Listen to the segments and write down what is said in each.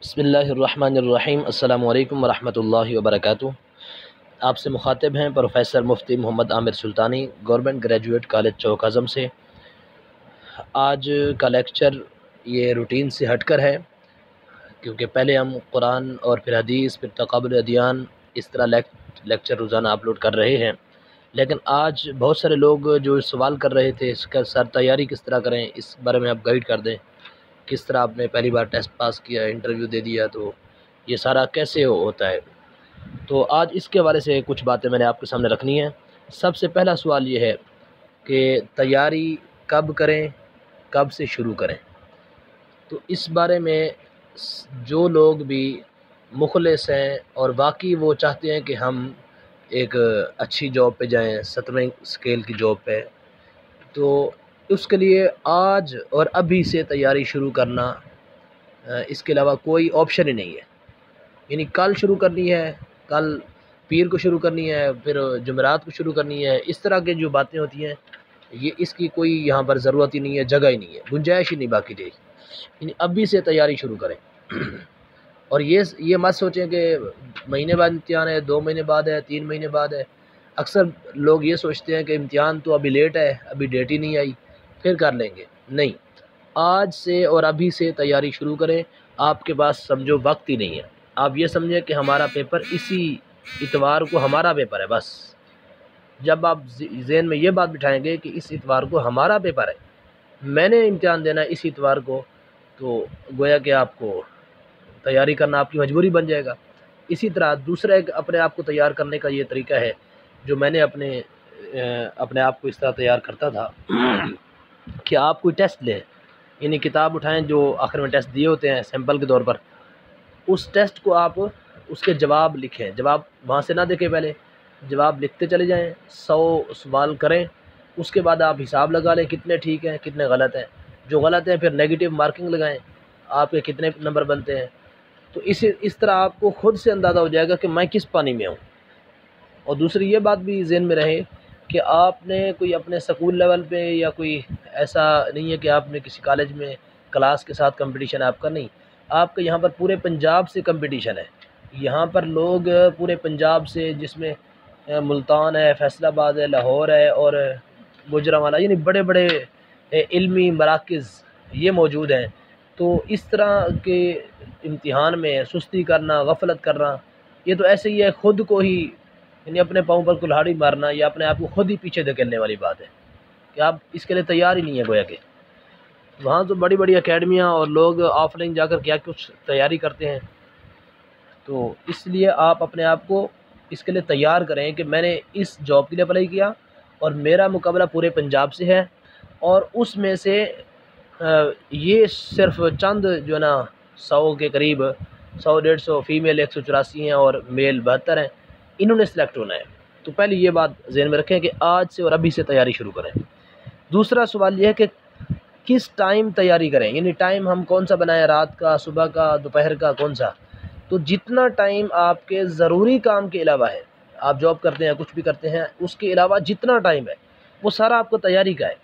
बिस्मिल्लाहिर्रहमानिर्रहीम। अस्सलामु अलैकुम वरहमतुल्लाहि वबरकातुहू। आपसे मुखातिब हैं प्रोफेसर मुफ्ती मोहम्मद आमिर सुल्तानी, गवर्नमेंट ग्रेजुएट कॉलेज चौक आज़म से। आज का लेक्चर ये रूटीन से हटकर है, क्योंकि पहले हम कुरान और फिर हदीस फिर तक़ाबुल अदियान इस तरह लेक्चर रोज़ाना अपलोड कर रहे हैं। लेकिन आज बहुत सारे लोग जो सवाल कर रहे थे इसका सर तैयारी किस तरह करें, इस बारे में आप गाइड कर दें। किस तरह आपने पहली बार टेस्ट पास किया, इंटरव्यू दे दिया, तो ये सारा कैसे होता है। तो आज इसके हवाले से कुछ बातें मैंने आपके सामने रखनी है। सबसे पहला सवाल ये है कि तैयारी कब करें, कब से शुरू करें। तो इस बारे में जो लोग भी मुखलिस हैं और वाकई वो चाहते हैं कि हम एक अच्छी जॉब पे जाएं, 7वें स्केल की जॉब पे, तो उसके लिए आज और अभी से तैयारी शुरू करना, इसके अलावा कोई ऑप्शन ही नहीं है। यानी कल शुरू करनी है, कल पीर को शुरू करनी है, फिर जुमेरात को शुरू करनी है, इस तरह की जो बातें होती हैं ये इसकी कोई यहाँ पर ज़रूरत ही नहीं है, जगह ही नहीं है, गुंजाइश ही नहीं बाकी रही। यानी अभी से तैयारी शुरू करें। और ये मत सोचें कि महीने बाद इम्तिहान है, 2 महीने बाद है, 3 महीने बाद है। अक्सर लोग ये सोचते हैं कि इम्तिहान तो अभी लेट है, अभी डेट ही नहीं आई, फिर कर लेंगे। नहीं, आज से और अभी से तैयारी शुरू करें। आपके पास समझो वक्त ही नहीं है। आप ये समझें कि हमारा पेपर इसी इतवार को हमारा पेपर है। बस जब आप ज़हन में ये बात बिठाएंगे कि इस इतवार को हमारा पेपर है, मैंने इम्तिहान देना है इस इतवार को, तो गोया कि आपको तैयारी करना आपकी मजबूरी बन जाएगा। इसी तरह दूसरा एक अपने आप को तैयार करने का ये तरीका है जो मैंने अपने आप को इस तरह तैयार करता था कि आप कोई टेस्ट लें, यानी किताब उठाएं जो आखिर में टेस्ट दिए होते हैं सैंपल के तौर पर, उस टेस्ट को आप उसके जवाब लिखें। जवाब वहाँ से ना देखें, पहले जवाब लिखते चले जाएं, 100 सवाल करें। उसके बाद आप हिसाब लगा लें कितने ठीक हैं कितने गलत हैं। जो गलत हैं फिर नेगेटिव मार्किंग लगाएं, आपके कितने नंबर बनते हैं। तो इस तरह आपको खुद से अंदाज़ा हो जाएगा कि मैं किस पानी में हूँ। और दूसरी ये बात भी ज़हन में रहे कि आपने कोई अपने स्कूल लेवल पे या कोई ऐसा नहीं है कि आपने किसी कॉलेज में क्लास के साथ कंपटीशन आपका, नहीं, आपके यहाँ पर पूरे पंजाब से कंपटीशन है। यहाँ पर लोग पूरे पंजाब से, जिसमें मुल्तान है, फैसलाबाद है, लाहौर है और गुजरांवाला, यानी बड़े बड़े इल्मी मराकज़ ये मौजूद हैं। तो इस तरह के इम्तिहान में सुस्ती करना, गफलत करना, ये तो ऐसे ही है ख़ुद को ही, यानी अपने पाँव पर कुल्हाड़ी मारना, या अपने आप को खुद ही पीछे धकेलने वाली बात है कि आप इसके लिए तैयार ही नहीं है। गोया के वहाँ तो बड़ी बड़ी एकेडमियाँ और लोग ऑफलाइन जाकर क्या कुछ तैयारी करते हैं। तो इसलिए आप अपने आप को इसके लिए तैयार करें कि मैंने इस जॉब के लिए अप्लाई किया और मेरा मुकाबला पूरे पंजाब से है, और उसमें से ये सिर्फ चंद जो है ना 100 के करीब, 100-150 फीमेल 184 हैं और मेल 72 हैं, इन्होंने सेलेक्ट होना है। तो पहले ये बात ज़हन में रखें कि आज से और अभी से तैयारी शुरू करें। दूसरा सवाल ये है कि किस टाइम तैयारी करें, यानी टाइम हम कौन सा बनाएं, रात का, सुबह का, दोपहर का, कौन सा। तो जितना टाइम आपके ज़रूरी काम के अलावा है, आप जॉब करते हैं, कुछ भी करते हैं, उसके अलावा जितना टाइम है वो सारा आपको तैयारी का है।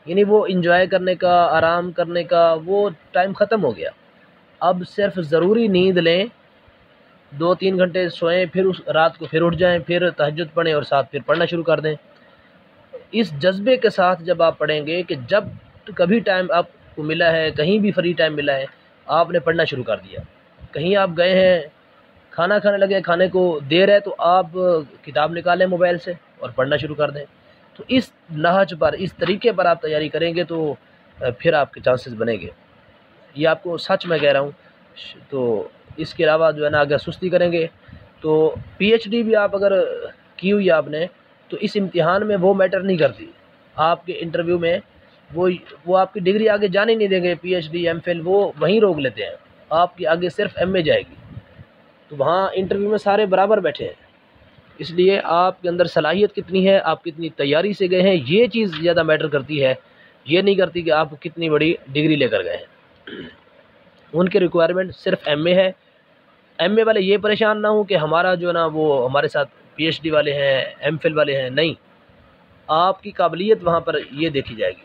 यानी वो इंजॉय करने का, आराम करने का वो टाइम ख़त्म हो गया। अब सिर्फ ज़रूरी नींद लें, 2-3 घंटे सोएं, फिर उस रात को फिर उठ जाएं, फिर तहज्जुद पढ़ें और साथ फिर पढ़ना शुरू कर दें। इस जज्बे के साथ जब आप पढ़ेंगे कि जब कभी टाइम आपको मिला है, कहीं भी फ्री टाइम मिला है, आपने पढ़ना शुरू कर दिया। कहीं आप गए हैं, खाना खाने लगे, खाने को देर है, तो आप किताब निकालें मोबाइल से और पढ़ना शुरू कर दें। तो इस नहज पर, इस तरीके पर आप तैयारी करेंगे तो फिर आपके चांसेस बनेंगे। ये आपको सच में कह रहा हूँ। तो इसके अलावा जो है ना, अगर सुस्ती करेंगे तो पीएचडी भी आप अगर की हुई आपने, तो इस इम्तिहान में वो मैटर नहीं करती। आपके इंटरव्यू में वो आपकी डिग्री आगे जाने नहीं देंगे। पीएचडी, एमफिल वो वहीं रोक लेते हैं, आपकी आगे सिर्फ एमए जाएगी। तो वहाँ इंटरव्यू में सारे बराबर बैठे हैं। इसलिए आपके अंदर सलाहियत कितनी है, आप कितनी तैयारी से गए हैं, ये चीज़ ज़्यादा मैटर करती है। ये नहीं करती कि आप कितनी बड़ी डिग्री लेकर गए हैं। उनके रिक्वायरमेंट सिर्फ एमए है। एमए वाले ये परेशान ना हो कि हमारा जो ना वो हमारे साथ पीएचडी वाले हैं, एमफिल वाले हैं, नहीं, आपकी काबिलियत वहाँ पर ये देखी जाएगी।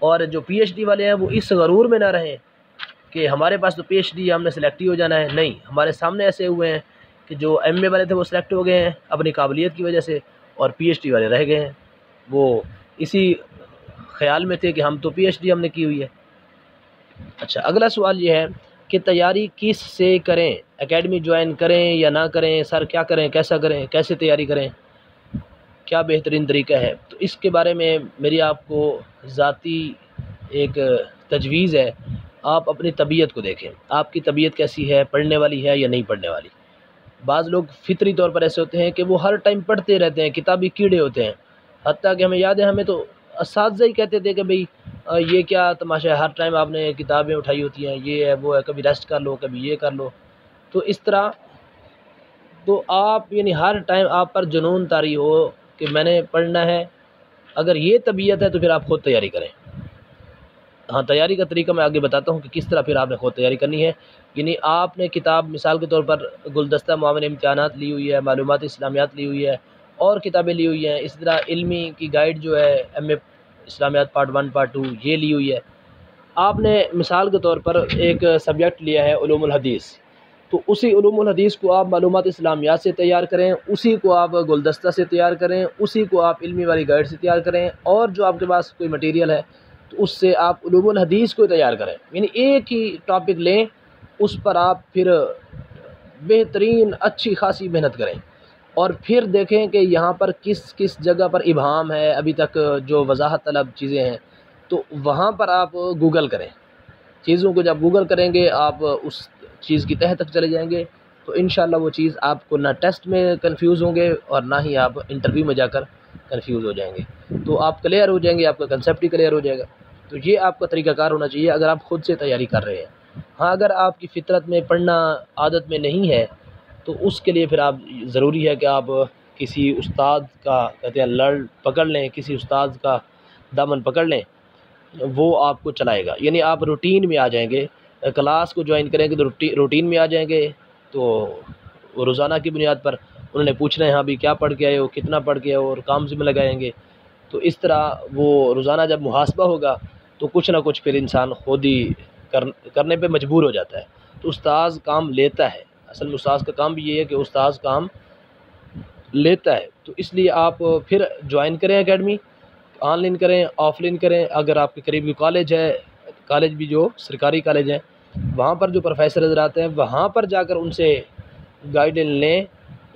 और जो पीएचडी वाले हैं वो इस गरूर में ना रहें कि हमारे पास तो PhD हमने सेलेक्ट ही हो जाना है। नहीं, हमारे सामने ऐसे हुए हैं कि जो MA वाले थे वो सिलेक्ट हो गए हैं अपनी काबिलियत की वजह से, और PhD वाले रह गए हैं। वो इसी ख्याल में थे कि हम तो PhD हमने की हुई है। अच्छा, अगला सवाल ये है कि तैयारी किस से करें, एकेडमी ज्वाइन करें या ना करें, सर क्या करें, कैसा करें, कैसे तैयारी करें, क्या बेहतरीन तरीका है। तो इसके बारे में मेरी आपको ज़ाती एक तजवीज़ है। आप अपनी तबीयत को देखें, आपकी तबीयत कैसी है, पढ़ने वाली है या नहीं पढ़ने वाली। बाज़ लोग फितरी तौर पर ऐसे होते हैं कि वो हर टाइम पढ़ते रहते हैं, किताबी कीड़े होते हैं। हत्ता कि हमें याद है, हमें तो असातिज़ा ही कहते थे कि भाई ये क्या तमाशा है, हर टाइम आपने किताबें उठाई होती हैं, ये है वो है, कभी रेस्ट कर लो, कभी ये कर लो। तो इस तरह तो आप यानी हर टाइम आप पर जुनून तारी हो कि मैंने पढ़ना है। अगर ये तबीयत है तो फिर आप खुद तैयारी करें। हाँ, तैयारी का तरीका मैं आगे बताता हूँ कि किस तरह फिर आपने खुद तैयारी करनी है। यानी आपने किताब मिसाल के तौर पर गुलदस्ता मुआविन इम्तिहानात ली हुई है, मालूमात इस्लामियात ली हुई है और किताबें ली हुई हैं। इसी तरह इल्मी की गाइड जो है MA इस्लामियात पार्ट 1 पार्ट 2 ये ली हुई है। आपने मिसाल के तौर पर एक सब्जेक्ट लिया है उलूमुल हदीस, तो उसी उलूमुल हदीस को आप मालूमात इस्लामियात से तैयार करें, उसी को आप गुलदस्ता से तैयार करें, उसी को आप इल्मी वाली गाइड से तैयार करें, और जो आपके पास कोई मटेरियल है तो उससे आप उलूमुल हदीस को तैयार करें। यानी एक ही टॉपिक लें, उस पर आप फिर बेहतरीन अच्छी खासी मेहनत करें, और फिर देखें कि यहाँ पर किस किस जगह पर इबहाम है, अभी तक जो वजाहत तलब चीज़ें हैं, तो वहाँ पर आप गूगल करें। चीज़ों को जब गूगल करेंगे आप उस चीज़ की तह तक चले जाएंगे, तो इंशाल्लाह वो चीज़ आपको ना टेस्ट में कंफ्यूज होंगे और ना ही आप इंटरव्यू में जाकर कंफ्यूज हो जाएंगे। तो आप क्लियर हो जाएंगे, आपका कंसेप्ट ही क्लियर हो जाएगा। तो ये आपका तरीक़ाकार होना चाहिए अगर आप ख़ुद से तैयारी कर रहे हैं। हाँ, अगर आपकी फ़ितरत में पढ़ना आदत में नहीं है तो उसके लिए फिर आप ज़रूरी है कि आप किसी उस्ताद का कहते हैं लड़ पकड़ लें, किसी उस्ताद का दामन पकड़ लें, वो आपको चलाएगा। यानी आप रूटीन में आ जाएंगे, क्लास को ज्वाइन करेंगे तो रूटीन में आ जाएंगे। तो रोज़ाना की बुनियाद पर उन्होंने पूछना है हाँ भी क्या पढ़ के आए हो, कितना पढ़ के आए हो, और काम से में लगाएंगे। तो इस तरह वो रोज़ाना जब मुहासबा होगा तो कुछ ना कुछ फिर इंसान खुद ही करने पे मजबूर हो जाता है। तो उस्ताद काम लेता है, असल में उस्ताद का काम भी ये है कि उस्ताद काम लेता है। तो इसलिए आप फिर ज्वाइन करें एकेडमी, ऑनलाइन करें, ऑफलाइन करें। अगर आपके करीब की कॉलेज है, कॉलेज भी जो सरकारी कॉलेज हैं, वहाँ पर जो प्रोफेसर नज़र आते हैं वहाँ पर जाकर उनसे गाइडेंस लें,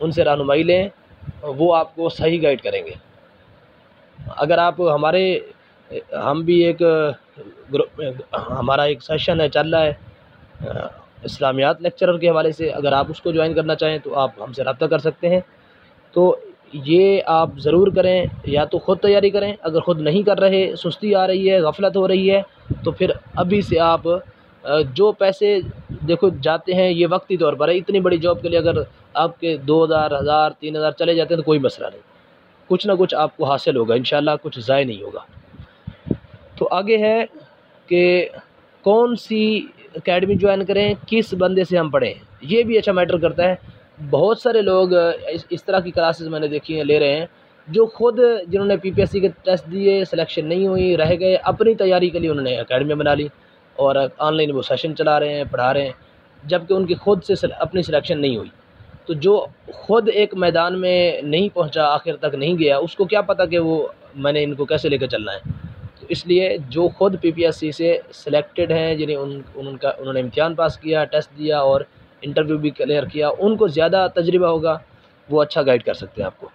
उनसे रहनुमाई लें, वो आपको सही गाइड करेंगे। अगर आप हम भी एक ग्रुप, हमारा एक सेशन है चल रहा है इस्लामियात लेक्चरर के हवाले से, अगर आप उसको ज्वाइन करना चाहें तो आप हमसे रब्ता कर सकते हैं। तो ये आप ज़रूर करें, या तो ख़ुद तैयारी करें, अगर ख़ुद नहीं कर रहे, सुस्ती आ रही है, गफलत हो रही है, तो फिर अभी से आप जो पैसे देखो जाते हैं ये वक्ती तौर पर है। इतनी बड़ी जॉब के लिए अगर आपके 2000, 1000, 3000 चले जाते हैं तो कोई मसला नहीं, कुछ ना कुछ आपको हासिल होगा इंशाल्लाह, कुछ ज़ाय नहीं होगा। तो आगे है कि कौन सी एकेडमी ज्वाइन करें, किस बंदे से हम पढ़ें, ये भी अच्छा मैटर करता है। बहुत सारे लोग इस तरह की क्लासेस मैंने देखी हैं ले रहे हैं, जो खुद जिन्होंने PPSC के टेस्ट दिए, सिलेक्शन नहीं हुई, रह गए, अपनी तैयारी के लिए उन्होंने एकेडमी बना ली और ऑनलाइन वो सेशन चला रहे हैं, पढ़ा रहे हैं, जबकि उनकी खुद से अपनी सिलेक्शन नहीं हुई। तो जो खुद एक मैदान में नहीं पहुंचा, आखिर तक नहीं गया, उसको क्या पता कि वो मैंने इनको कैसे लेकर चलना है। तो इसलिए जो खुद PPSC से सिलेक्टेड हैं, जिन्हें उन्होंने इम्तिहान पास किया, टेस्ट दिया और इंटरव्यू भी क्लियर किया, उनको ज़्यादा तजर्बा होगा, वो अच्छा गाइड कर सकते हैं आपको।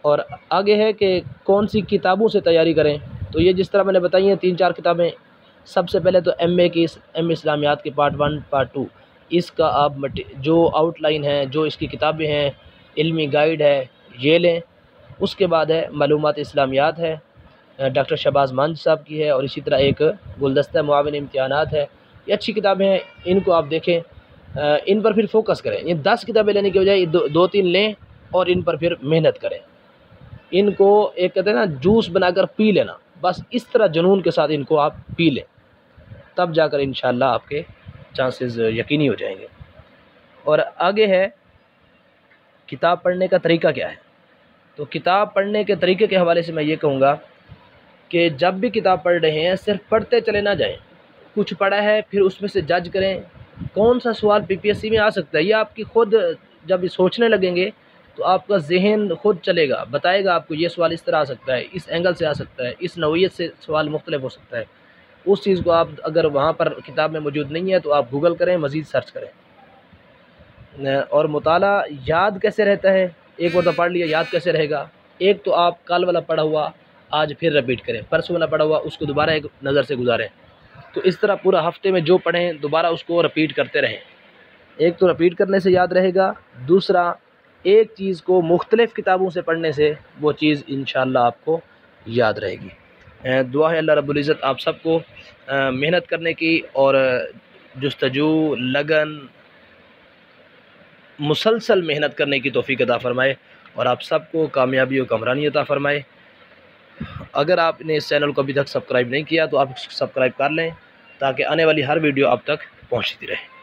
और आगे है कि कौन सी किताबों से तैयारी करें। तो ये जिस तरह मैंने बताई हैं 3-4 किताबें। सबसे पहले तो MA इस्लामियात के पार्ट 1 पार्ट 2, इसका आप जो आउटलाइन है, जो इसकी किताबें हैं, इल्मी गाइड है, ये लें। उसके बाद है मालूमात इस्लामियात है, डॉक्टर शहबाज मांझ साहब की है, और इसी तरह एक गुलदस्ता मुआविन इम्तिहानात है। ये अच्छी किताबें हैं, इनको आप देखें, इन पर फिर फोकस करें। ये 10 किताबें लेने के बजाय 2-3 लें और इन पर फिर मेहनत करें। इनको एक कहते हैं ना जूस बनाकर पी लेना, बस इस तरह जुनून के साथ इनको आप पी लें, तब जाकर इंशाल्लाह आपके चांसेस यकीनी हो जाएंगे। और आगे है किताब पढ़ने का तरीका क्या है। तो किताब पढ़ने के तरीके के हवाले से मैं ये कहूँगा कि जब भी किताब पढ़ रहे हैं सिर्फ पढ़ते चले ना जाएं। कुछ पढ़ा है, फिर उसमें से जज करें कौन सा सवाल पीपीएससी में आ सकता है। ये आपकी खुद जब सोचने लगेंगे तो आपका जहन खुद चलेगा, बताएगा आपको ये सवाल इस तरह आ सकता है, इस एंगल से आ सकता है, इस नौइयत से सवाल मुख्तलिफ हो सकता है। उस चीज़ को आप अगर वहाँ पर किताब में मौजूद नहीं है तो आप गूगल करें, मज़ीद सर्च करें। और मुताला याद कैसे रहता है, एक बार पढ़ लिया याद कैसे रहेगा। एक तो आप कल वाला पढ़ा हुआ आज फिर रिपीट करें, परसों वाला पढ़ा हुआ उसको दोबारा एक नज़र से गुजारें। तो इस तरह पूरा हफ्ते में जो पढ़ें दोबारा उसको रिपीट करते रहें। एक तो रिपीट करने से याद रहेगा, दूसरा एक चीज़ को मुख्तलिफ़ किताबों से पढ़ने से वो चीज़ इंशाअल्लाह आपको याद रहेगी। दुआ है अल्लाह रब्बुल इज़्ज़त आप सबको मेहनत करने की और जुस्तजू, लगन, मुसलसल मेहनत करने की तौफ़ीक अता फ़रमाए और आप सबको कामयाबी और कामरानी अता फ़रमाए। अगर आपने इस चैनल को अभी तक सब्सक्राइब नहीं किया तो आप सब्सक्राइब कर लें ताकि आने वाली हर वीडियो आप तक पहुँचती रहे।